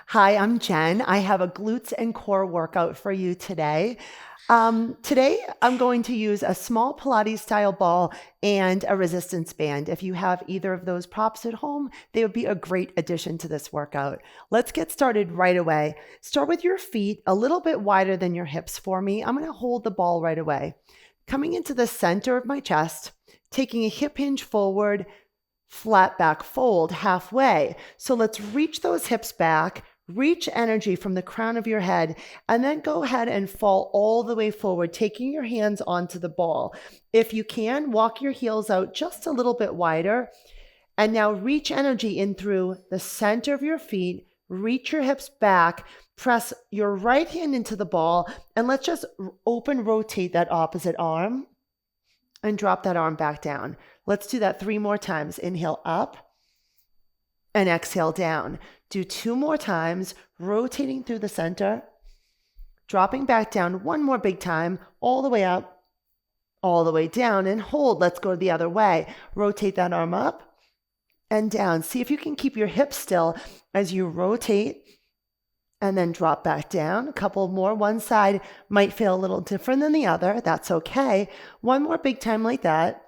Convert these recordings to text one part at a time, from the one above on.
Hi, I'm Jen. I have a glutes and core workout for you today. Today, I'm going to use a small Pilates style ball and a resistance band. If you have either of those props at home, they would be a great addition to this workout. Let's get started right away. Start with your feet a little bit wider than your hips for me. I'm going to hold the ball right away. Coming into the center of my chest, taking a hip hinge forward, flat back fold halfway. So let's reach those hips back. Reach energy from the crown of your head and then go ahead and fall all the way forward, taking your hands onto the ball. If you can, walk your heels out just a little bit wider. And now reach energy in through the center of your feet, reach your hips back, press your right hand into the ball, and let's just open rotate that opposite arm and drop that arm back down. Let's do that 3 more times. Inhale up and exhale down. Do 2 more times, rotating through the center, dropping back down 1 more big time, all the way up, all the way down, and hold. Let's go the other way. Rotate that arm up and down. See if you can keep your hips still as you rotate and then drop back down. A couple more. One side might feel a little different than the other. That's okay. 1 more big time like that.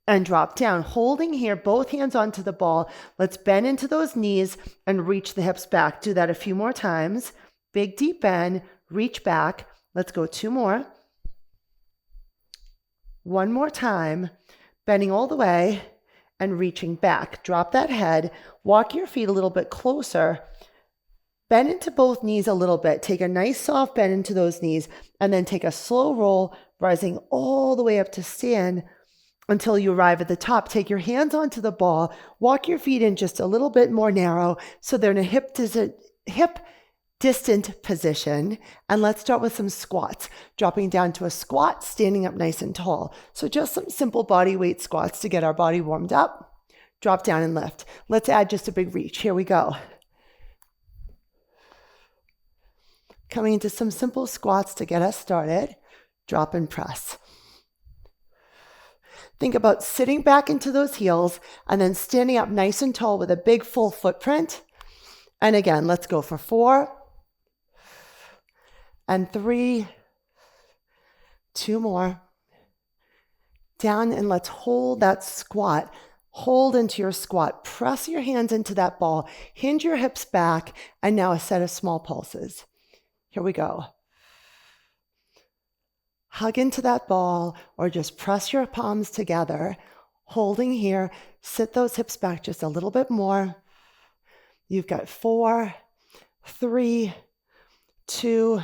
And drop down, holding here, both hands onto the ball. Let's bend into those knees and reach the hips back. Do that a few more times. Big deep bend, reach back. Let's go 2 more. 1 more time, bending all the way and reaching back. Drop that head, walk your feet a little bit closer. Bend into both knees a little bit. Take a nice soft bend into those knees and then take a slow roll, rising all the way up to stand until you arrive at the top. Take your hands onto the ball, walk your feet in just a little bit more narrow so they're in a hip distant position. And let's start with some squats, dropping down to a squat, standing up nice and tall. So just some simple body weight squats to get our body warmed up. Drop down and lift. Let's add just a big reach. Here we go. Coming into some simple squats to get us started. Drop and press. Think about sitting back into those heels and then standing up nice and tall with a big full footprint. And again, let's go for 4 and 3, 2 more. Down and let's hold that squat. Hold into your squat. Press your hands into that ball. Hinge your hips back. And now a set of small pulses. Here we go. Hug into that ball or just press your palms together, holding here. Sit those hips back just a little bit more. You've got 4, 3, 2,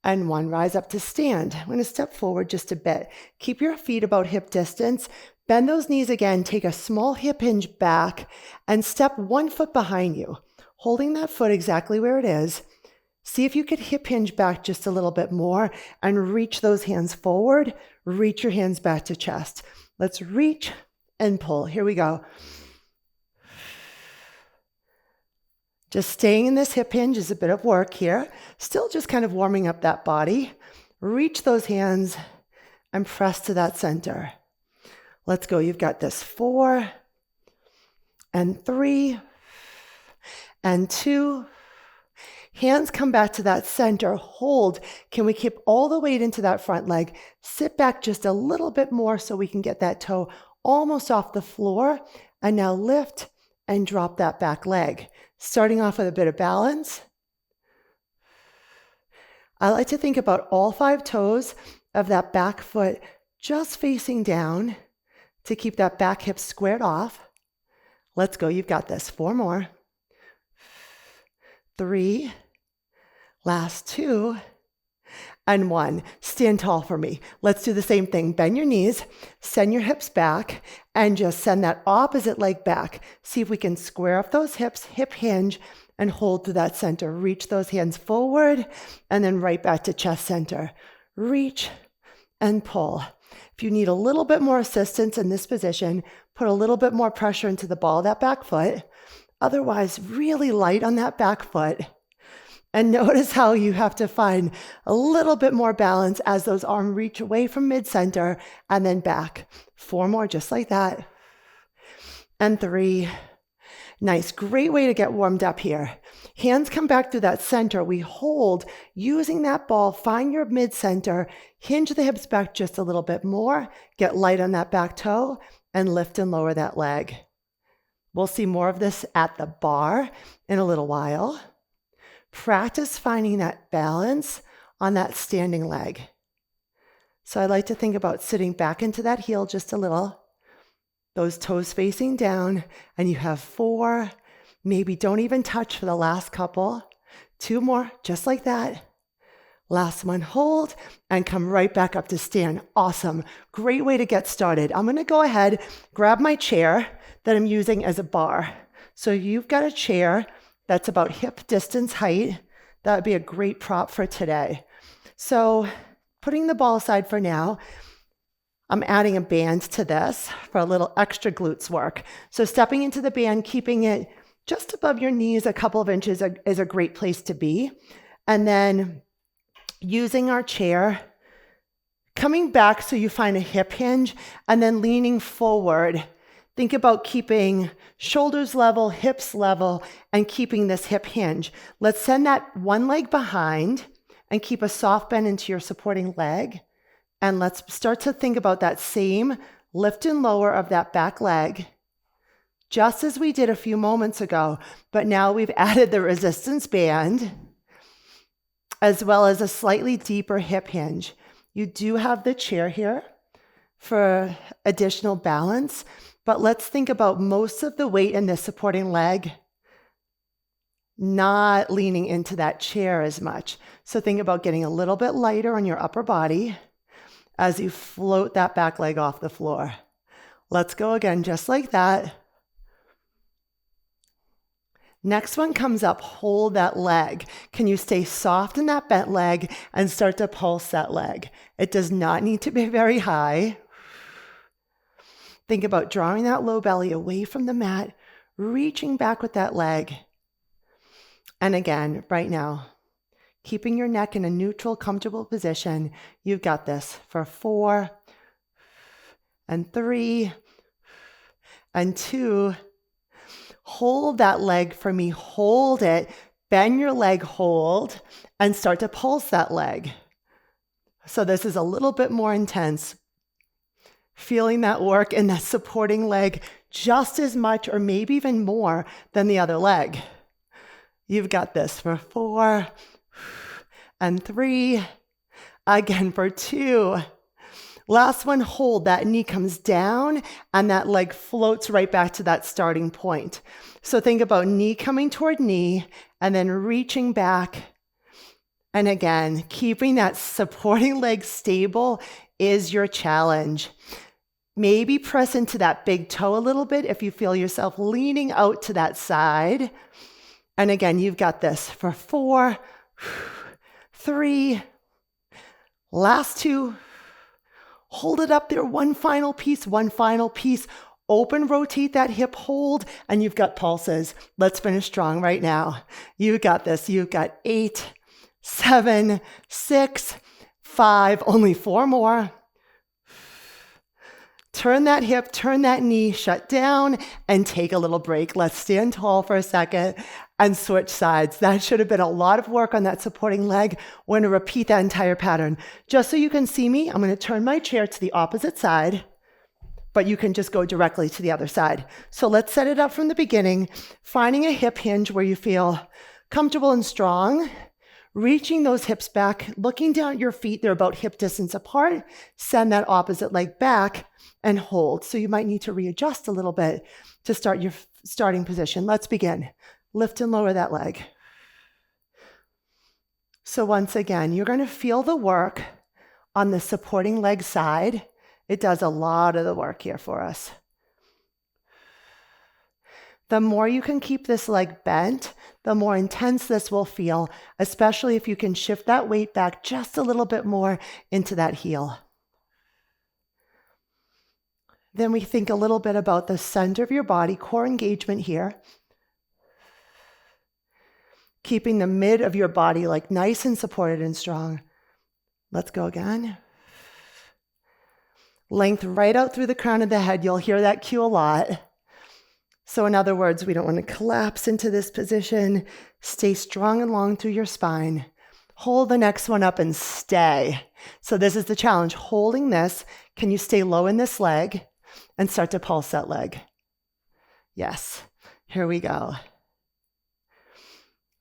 and 1. Rise up to stand. I'm going to step forward just a bit. Keep your feet about hip distance. Bend those knees again. Take a small hip hinge back and step 1 foot behind you, holding that foot exactly where it is. See if you could hip hinge back just a little bit more and reach those hands forward. Reach your hands back to chest. Let's reach and pull. Here we go. Just staying in this hip hinge is a bit of work here. Still just kind of warming up that body. Reach those hands and press to that center. Let's go. You've got this. 4 and 3 and 2. Hands come back to that center. Hold. Can we keep all the weight into that front leg? Sit back just a little bit more so we can get that toe almost off the floor. And now lift and drop that back leg. Starting off with a bit of balance. I like to think about all 5 toes of that back foot just facing down to keep that back hip squared off. Let's go. You've got this. 4 more. 3, last 2, and 1. Stand tall for me. Let's do the same thing. Bend your knees, send your hips back, and just send that opposite leg back. See if we can square up those hips, hip hinge, and hold to that center. Reach those hands forward, and then right back to chest center. Reach and pull. If you need a little bit more assistance in this position, put a little bit more pressure into the ball of that back foot. Otherwise, really light on that back foot. And notice how you have to find a little bit more balance as those arms reach away from mid-center and then back. 4 more, just like that. And 3. Nice, great way to get warmed up here. Hands come back through that center. We hold using that ball, find your mid-center, hinge the hips back just a little bit more, get light on that back toe, and lift and lower that leg. We'll see more of this at the bar in a little while. Practice finding that balance on that standing leg. So I like to think about sitting back into that heel just a little, those toes facing down, and you have 4, maybe don't even touch for the last couple. 2 more, just like that. Last one, hold, and come right back up to stand. Awesome, great way to get started. I'm gonna go ahead, grab my chair that I'm using as a bar. So you've got a chair that's about hip distance height. That would be a great prop for today. So putting the ball aside for now, I'm adding a band to this for a little extra glutes work. So stepping into the band, keeping it just above your knees, a couple of inches is a great place to be. And then using our chair, coming back so you find a hip hinge, and then leaning forward. Think about keeping shoulders level, hips level, and keeping this hip hinge. Let's send that one leg behind and keep a soft bend into your supporting leg. And let's start to think about that same lift and lower of that back leg, just as we did a few moments ago, but now we've added the resistance band, as well as a slightly deeper hip hinge. You do have the chair here for additional balance, but let's think about most of the weight in this supporting leg not leaning into that chair as much. So think about getting a little bit lighter on your upper body as you float that back leg off the floor. Let's go again, just like that. Next one comes up, hold that leg. Can you stay soft in that bent leg and start to pulse that leg? It does not need to be very high. Think about drawing that low belly away from the mat, reaching back with that leg. And again, right now, keeping your neck in a neutral, comfortable position. You've got this for 4 and 3 and 2. Hold that leg for me. Hold it. Bend your leg, hold, and start to pulse that leg. So this is a little bit more intense. Feeling that work in that supporting leg just as much or maybe even more than the other leg. You've got this for 4 and 3. Again for 2. Last one, hold. That knee comes down and that leg floats right back to that starting point. So think about knee coming toward knee and then reaching back. And again, keeping that supporting leg stable is your challenge. Maybe press into that big toe a little bit if you feel yourself leaning out to that side. And again, you've got this for 4, 3, last 2. Hold it up there, one final piece. Open, rotate that hip, hold, and you've got pulses. Let's finish strong right now. You got this. You've got 8, 7, 6, 5, only 4 more. Turn that hip, turn that knee, shut down, and take a little break. Let's stand tall for a second and switch sides. That should have been a lot of work on that supporting leg. We're going to repeat that entire pattern. Just so you can see me, I'm going to turn my chair to the opposite side, but you can just go directly to the other side. So let's set it up from the beginning, finding a hip hinge where you feel comfortable and strong, reaching those hips back, looking down at your feet. They're about hip distance apart. Send that opposite leg back and hold. So you might need to readjust a little bit to start your starting position. Let's begin. Lift and lower that leg. So once again, you're going to feel the work on the supporting leg side. It does a lot of the work here for us. The more you can keep this leg bent, the more intense this will feel, especially if you can shift that weight back just a little bit more into that heel. Then we think a little bit about the center of your body, core engagement here. Keeping the mid of your body like nice and supported and strong. Let's go again. Length right out through the crown of the head. You'll hear that cue a lot. So in other words, we don't want to collapse into this position. Stay strong and long through your spine. Hold the next one up and stay. So this is the challenge. Holding this, can you stay low in this leg and start to pulse that leg? Yes. Here we go.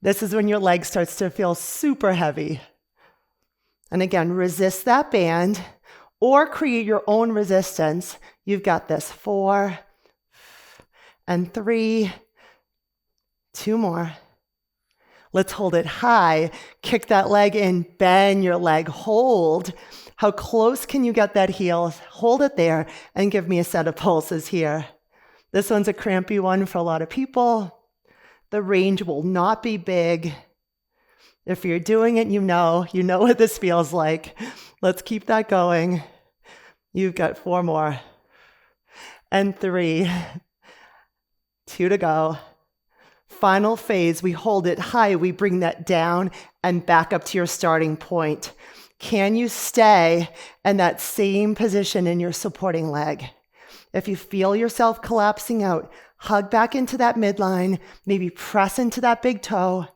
This is when your leg starts to feel super heavy. And again, resist that band or create your own resistance. You've got this. 4 and 3. 2 more. Let's hold it high. Kick that leg in, bend your leg, hold. How close can you get that heel? Hold it there and give me a set of pulses here. This one's a crampy one for a lot of people. The range will not be big. If you're doing it, you know what this feels like. Let's keep that going. You've got 4 more. And 3. 2 to go. Final phase, we hold it high, we bring that down and back up to your starting point. Can you stay in that same position in your supporting leg? If you feel yourself collapsing out, hug back into that midline, maybe press into that big toe.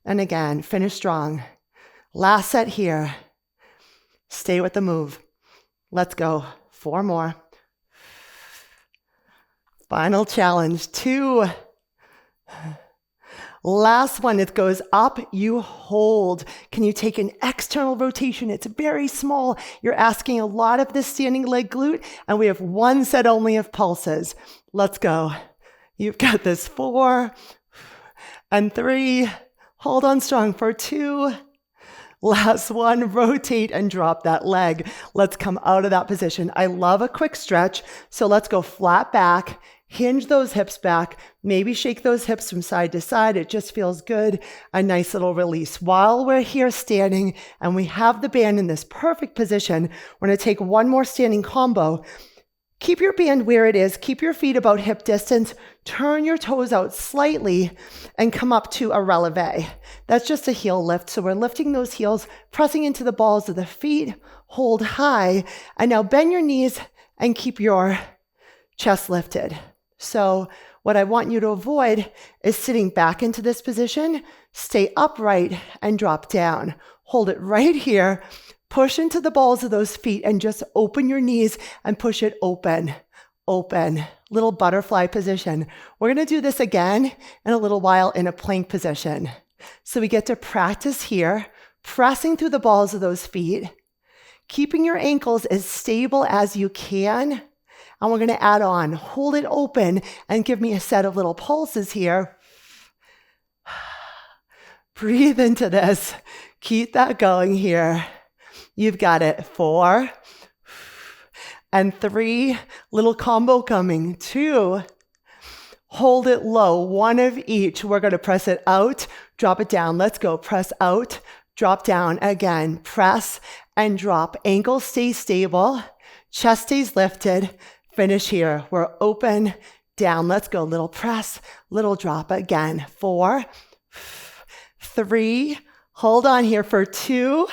And again, finish strong. Last set here. Stay with the move. Let's go. 4 more. Final challenge, 2. Last one, it goes up, you hold. Can you take an external rotation? It's very small. You're asking a lot of this standing leg glute, and we have 1 set only of pulses. Let's go. You've got this. 4 and 3. Hold on strong for 2. Last one, rotate and drop that leg. Let's come out of that position. I love a quick stretch, so let's go flat back. Hinge those hips back, maybe shake those hips from side to side. It just feels good. A nice little release. While we're here standing and we have the band in this perfect position, we're going to take 1 more standing combo. Keep your band where it is. Keep your feet about hip distance. Turn your toes out slightly and come up to a releve. That's just a heel lift. So we're lifting those heels, pressing into the balls of the feet. Hold high. And now bend your knees and keep your chest lifted. So what I want you to avoid is sitting back into this position. Stay upright and drop down. Hold it right here. Push into the balls of those feet and just open your knees and push it open, open. Little butterfly position. We're going to do this again in a little while in a plank position. So we get to practice here, pressing through the balls of those feet, keeping your ankles as stable as you can. And we're going to add on, hold it open and give me a set of little pulses here. Breathe into this. Keep that going here. You've got it. 4 and 3. Little combo coming. 2. Hold it low. 1 of each. We're going to press it out, drop it down. Let's go. Press out, drop down. Again, press and drop. Ankles stay stable. Chest stays lifted. Finish here. We're open, down. Let's go. Little press, little drop. Again. 4, 3. Hold on here for 2.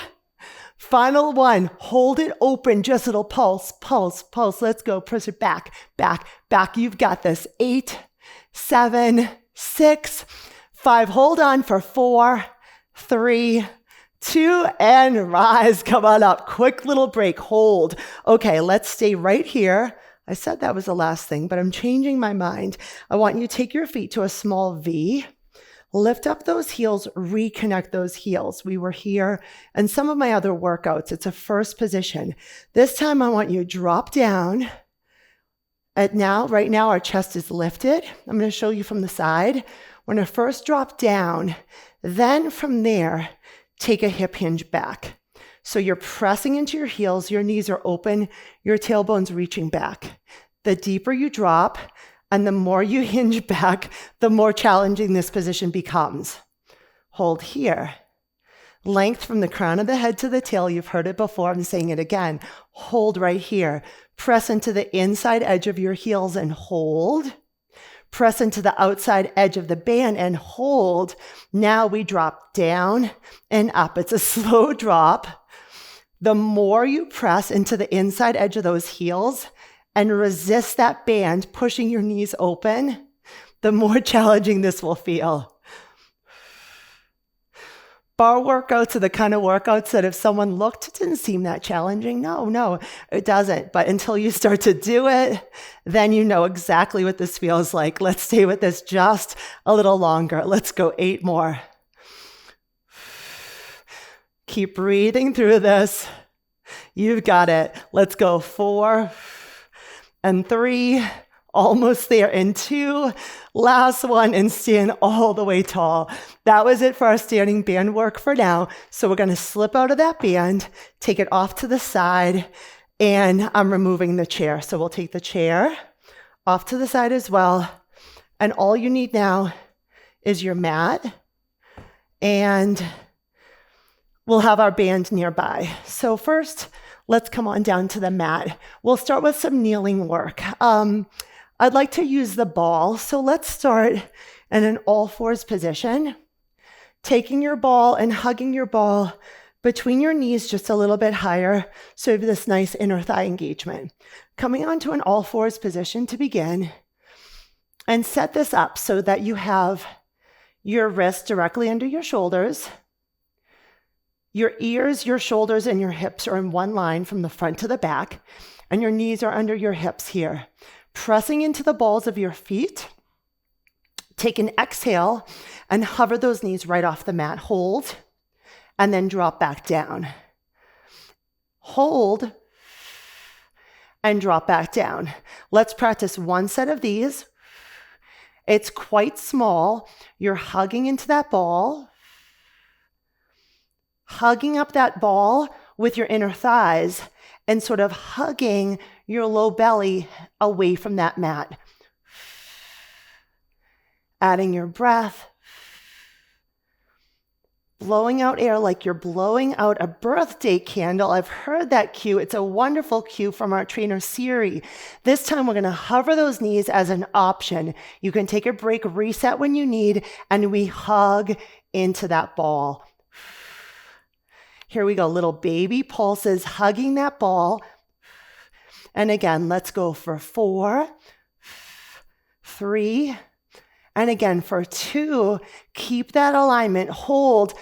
Final 1. Hold it open. Just a little pulse, pulse, pulse. Let's go. Press it back, back, back. You've got this. 8, 7, 6, 5. Hold on for 4, 3, 2, and rise. Come on up. Quick little break. Hold. Okay, let's stay right here. I said that was the last thing, but I'm changing my mind. I want you to take your feet to a small V. Lift up those heels, reconnect those heels. We were here in some of my other workouts. It's a first position. This time I want you to drop down. Right now our chest is lifted. I'm going to show you from the side. We're going to first drop down. Then from there, take a hip hinge back. So you're pressing into your heels, your knees are open, your tailbone's reaching back. The deeper you drop and the more you hinge back, the more challenging this position becomes. Hold here. Length from the crown of the head to the tail. You've heard it before. I'm saying it again. Hold right here. Press into the inside edge of your heels and hold. Press into the outside edge of the band and hold. Now we drop down and up. It's a slow drop. The more you press into the inside edge of those heels and resist that band, pushing your knees open, the more challenging this will feel. Bar workouts are the kind of workouts that if someone looked, it didn't seem that challenging. No, it doesn't. But until you start to do it, then you know exactly what this feels like. Let's stay with this just a little longer. Let's go 8 more. Keep breathing through this. You've got it. Let's go 4 and 3. Almost there in 2. Last one, and stand all the way tall. That was it for our standing band work for now. So we're going to slip out of that band, take it off to the side, and I'm removing the chair. So we'll take the chair off to the side as well. And all you need now is your mat, and we'll have our band nearby. So first, let's come on down to the mat. We'll start with some kneeling work. I'd like to use the ball. So let's start in an all fours position, taking your ball and hugging your ball between your knees just a little bit higher, so you have this nice inner thigh engagement. Coming onto an all fours position to begin, and set this up so that you have your wrists directly under your shoulders. Your ears, your shoulders, and your hips are in one line from the front to the back, and your knees are under your hips here. Pressing into the balls of your feet. Take an exhale and hover those knees right off the mat. Hold, and then drop back down. Hold, and drop back down. Let's practice one set of these. It's quite small. You're hugging into that ball, hugging up that ball with your inner thighs, and sort of hugging your low belly away from that mat. Adding your breath, blowing out air like you're blowing out a birthday candle. I've heard that cue. It's a wonderful cue from our trainer, Siri. This time we're going to hover those knees as an option. You can take a break, reset when you need, and we hug into that ball. Here we go, little baby pulses, hugging that ball. And again, let's go for 4, 3, and again for 2. Keep that alignment, hold,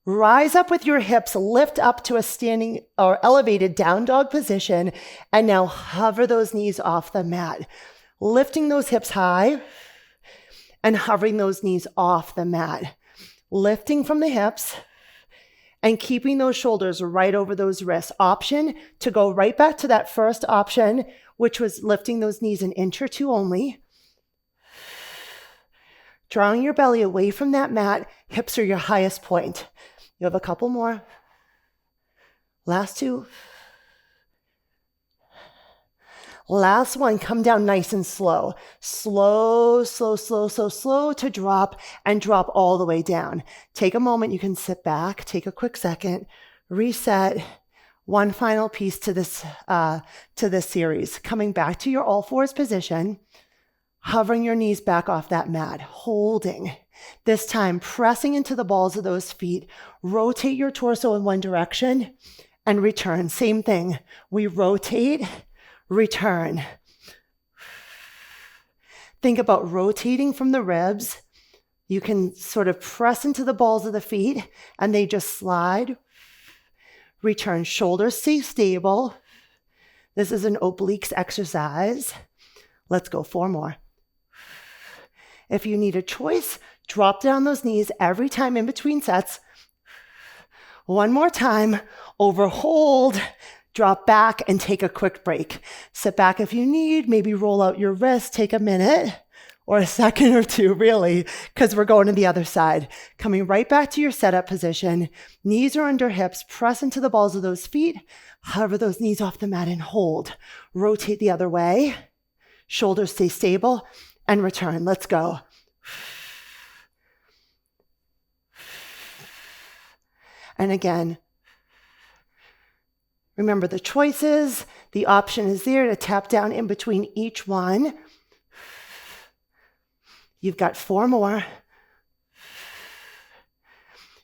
rise up with your hips, lift up to a standing or elevated down dog position, and now hover those knees off the mat. Lifting those hips high and hovering those knees off the mat. Lifting from the hips and keeping those shoulders right over those wrists. Option to go right back to that first option, which was lifting those knees an inch or 2 only. Drawing your belly away from that mat. Hips are your highest point. You have a couple more. Last 2. Last one, come down nice and slow. Slow to drop, and drop all the way down. Take a moment, you can sit back, take a quick second, reset. One final piece to this series. Coming back to your all fours position, hovering your knees back off that mat, holding. This time, pressing into the balls of those feet. Rotate your torso in one direction and return. Same thing. We rotate, return. Think about rotating from the ribs. You can sort of press into the balls of the feet and they just slide. Return. Shoulders stay stable. This is an obliques exercise. Let's go 4 more. If you need a choice, drop down those knees every time in between sets. 1 more time. Overhold. Drop back and take a quick break. Sit back if you need, maybe roll out your wrist, take a minute or a second or 2, really, because we're going to the other side. Coming right back to your setup position. Knees are under hips, press into the balls of those feet, hover those knees off the mat and hold. Rotate the other way. Shoulders stay stable and return. Let's go. And again, remember the choices. The option is there to tap down in between each one. You've got 4 more.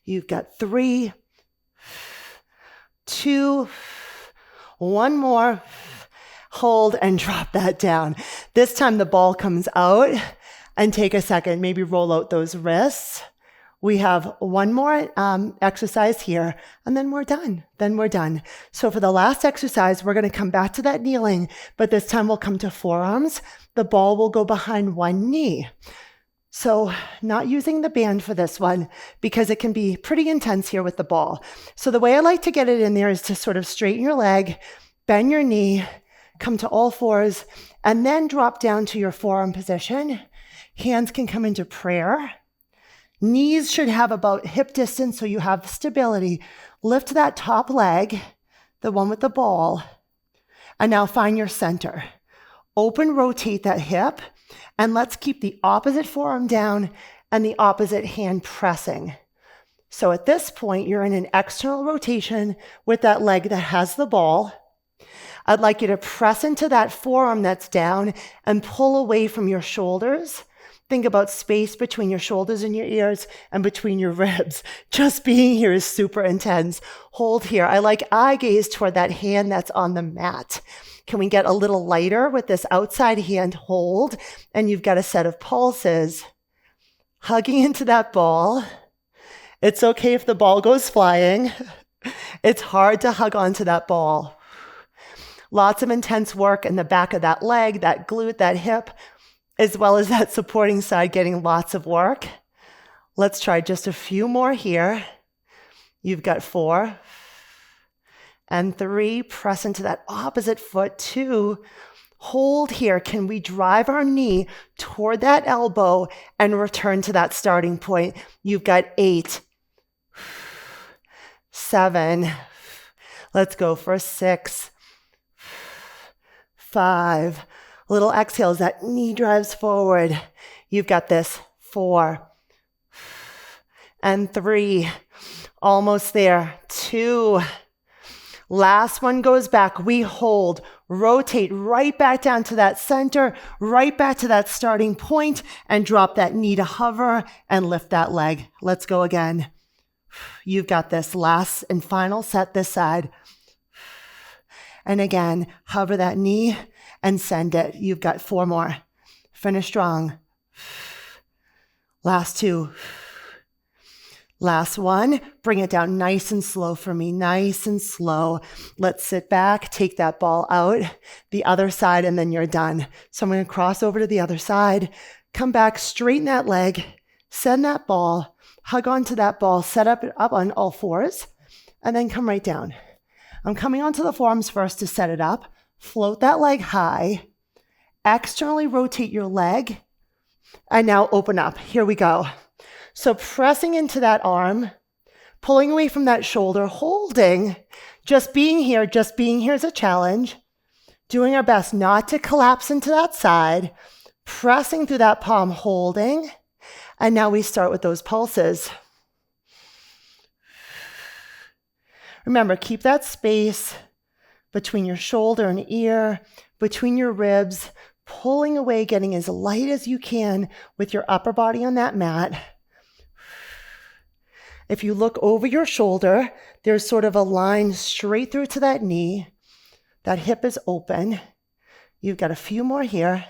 You've got 3, 2, 1 more. hold, and drop that down. This time the ball comes out, and take a second, maybe roll out those wrists. We have one more exercise here, and then we're done. So for the last exercise, we're going to come back to that kneeling, but this time we'll come to forearms. The ball will go behind one knee. So not using the band for this one because it can be pretty intense here with the ball. So the way I like to get it in there is to sort of straighten your leg, bend your knee, come to all fours, and then drop down to your forearm position. Hands can come into prayer. Knees should have about hip distance so you have stability. Lift that top leg, the one with the ball, and now find your center. Open, rotate that hip, and let's keep the opposite forearm down and the opposite hand pressing. So at this point, you're in an external rotation with that leg that has the ball. I'd like you to press into that forearm that's down and pull away from your shoulders. Think about space between your shoulders and your ears and between your ribs. Just being here is super intense. Hold here. I like eye gaze toward that hand that's on the mat. Can we get a little lighter with this outside hand hold? And you've got a set of pulses. Hugging into that ball. It's okay if the ball goes flying. It's hard to hug onto that ball. Lots of intense work in the back of that leg, that glute, that hip, as well as that supporting side getting lots of work. Let's try just a few more here. You've got 4 and 3. Press into that opposite foot. 2. Hold here. Can we drive our knee toward that elbow and return to that starting point? You've got 8, 7. Let's go for 6, 5. Little exhale as that knee drives forward. You've got this. 4 and 3. Almost there. 2. Last one goes back. We hold, rotate right back down to that center, right back to that starting point, and drop that knee to hover and lift that leg. Let's go again. You've got this. Last and final set this side. And again, hover that knee and send it. You've got 4 more. Finish strong. Last 2. Last one. Bring it down nice and slow for me. Nice and slow. Let's sit back, take that ball out, the other side, and then you're done. So I'm going to cross over to the other side, come back, straighten that leg, send that ball, hug onto that ball, set up on all fours, and then come right down. I'm coming onto the forearms first to set it up. Float that leg high, externally rotate your leg, and now open up. Here we go. So pressing into that arm, pulling away from that shoulder, holding, just being here is a challenge. Doing our best not to collapse into that side, pressing through that palm, holding, and now we start with those pulses. Remember, keep that space between your shoulder and ear, between your ribs, pulling away, getting as light as you can with your upper body on that mat. If you look over your shoulder, there's sort of a line straight through to that knee. That hip is open. You've got a few more here.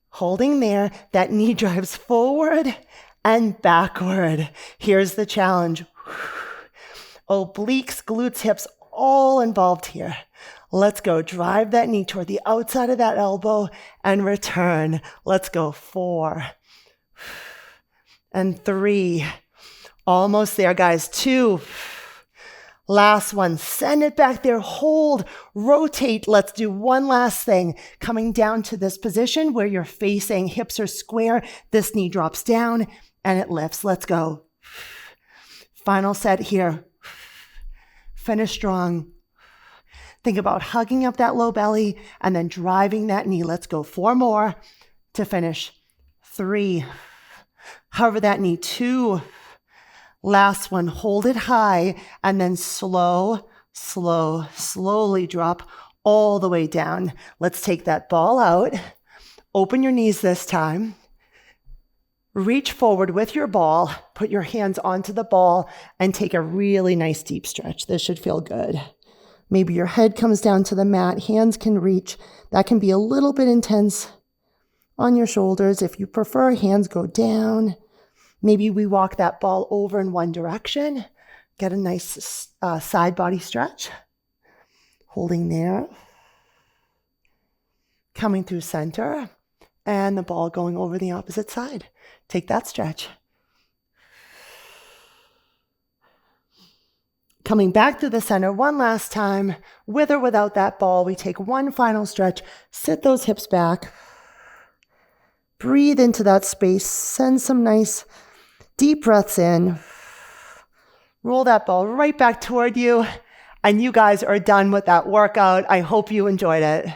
Holding there, that knee drives forward and backward. Here's the challenge. Obliques, glutes, hips, all involved here. Let's go. Drive that knee toward the outside of that elbow and return. Let's go. 4 and 3. Almost there, guys. 2. Last one. Send it back there. Hold. Rotate. Let's do one last thing. Coming down to this position where you're facing, hips are square. This knee drops down and it lifts. Let's go. Final set here. Finish strong. Think about hugging up that low belly and then driving that knee. Let's go. 4 more to finish. 3. Hover that knee. 2. Last one, hold it high and then slowly drop all the way down. Let's take that ball out. Open your knees this time. Reach forward with your ball. Put your hands onto the ball and take a really nice deep stretch. This should feel good. Maybe your head comes down to the mat, hands can reach. That can be a little bit intense on your shoulders. If you prefer, hands go down. Maybe we walk that ball over in one direction. Get a nice side body stretch. Holding there. Coming through center. And the ball going over the opposite side. Take that stretch. Coming back to the center one last time. With or without that ball, we take one final stretch. Sit those hips back. Breathe into that space. Send some nice deep breaths in. Roll that ball right back toward you. And you guys are done with that workout. I hope you enjoyed it.